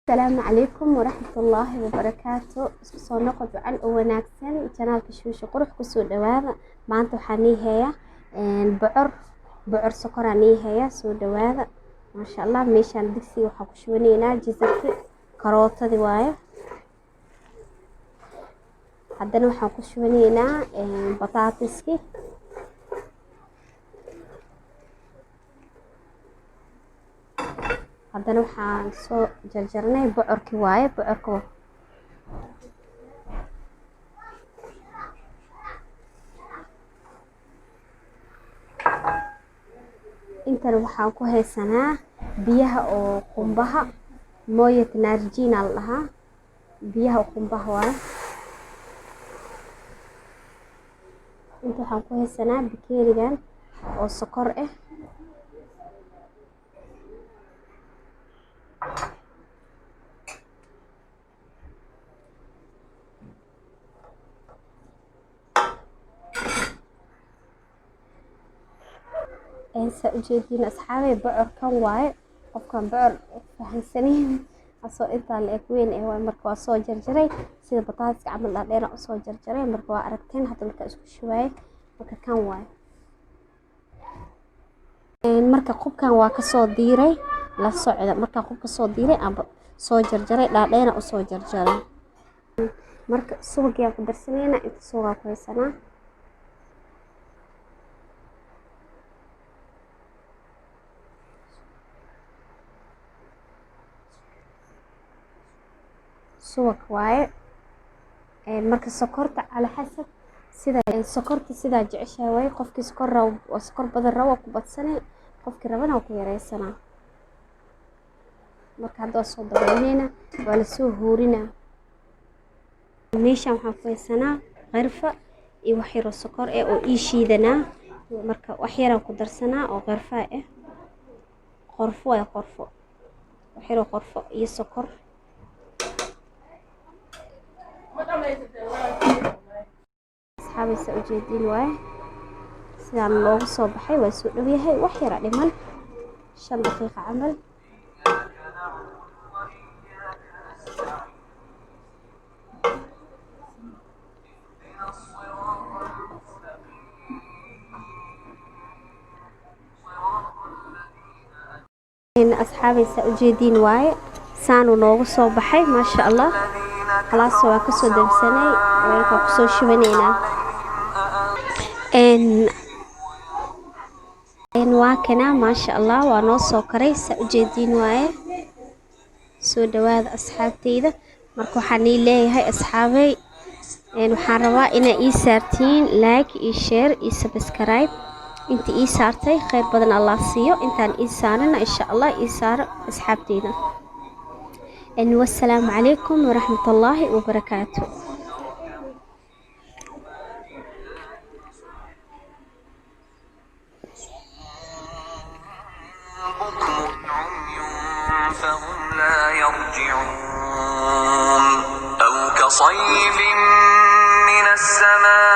السلام عليكم ورحمة الله وبركاته. isku soo noqod wacan oo wanaagsan channelka Shuusha qurux ku soo dhawaada. maanta waxaan niiheeyaa bocor sokor aan niiheeyaa soo dhawaada. maasha Allah meeshaan digsi waxaan ku shubanaynaa jizarki karootadi waaye. haddana waxaan ku shubanaynaa bataatiski. haddana waxaan soo jarjarnay bocorki waaye. bocorka intana waxaan ku haysanaa biyaha oo qumbaha mooyad naarjiina la dhahaa. biyaha qumbaha waaye. inta waxaan ku haysanaa bakeerigan oo sokor ah. sa ujeedin asxaabay bocorkan waaye. qofkan bocor fahansaneen asoo inta la eg weyn ee waa marka waa soo jarjaray sida bataatiska camal dhaadheer oo soo jarjaray marka waa aragteen hadda marka isku shubaay marka kan waaye. marka qubkan waa ka soo diiray la socda marka qubka soo diiray amba soo jarjaray dhaadheer oo soo jarjaray marka suuqiga ku darsanayna inta suuqa ku haysanaa. suuq waaye marka sokorta ala xasab sida sokorta sida jeceshahay way qofkii sokor raw oo sokor badan raw ku badsanay qofkii rabana ku yareysana. marka hadda soo dabaynayna waa la soo huurina. meeshaan waxaan faysanaa qarfa iyo wax yar oo sokor ah oo ii shiidana marka wax yar aan ku darsanaa oo qarfa ah. qorfo ay qorfo wax yar oo qorfo iyo sokor asxaabay sa ujeedin waaye. sidaan loogu soo baxay waa soo dhow yahay wax yar dhiman 5 daqiiqo camal. asxaabay sa ujeedin waaye saanu noogu soo baxay maasha Allah. خلاص waa ka soo dabsanay weelka ku soo shubanayna waa kana maasha Allah waa noo soo karay sa ujeedin waaye. soo dhawaada asxaabteyda marka waxaan leeyahay asxaabay waxaan rabaa inaa ii saartiin like iyo share iyo subscribe. inta ii saartay khayr badan Allah siiyo intaan ii saarana insha Allah ii saaro asxaabteyda. والسلام عليكم ورحمة الله وبركاته. فهم لا يرجعون أو كصيب من السماء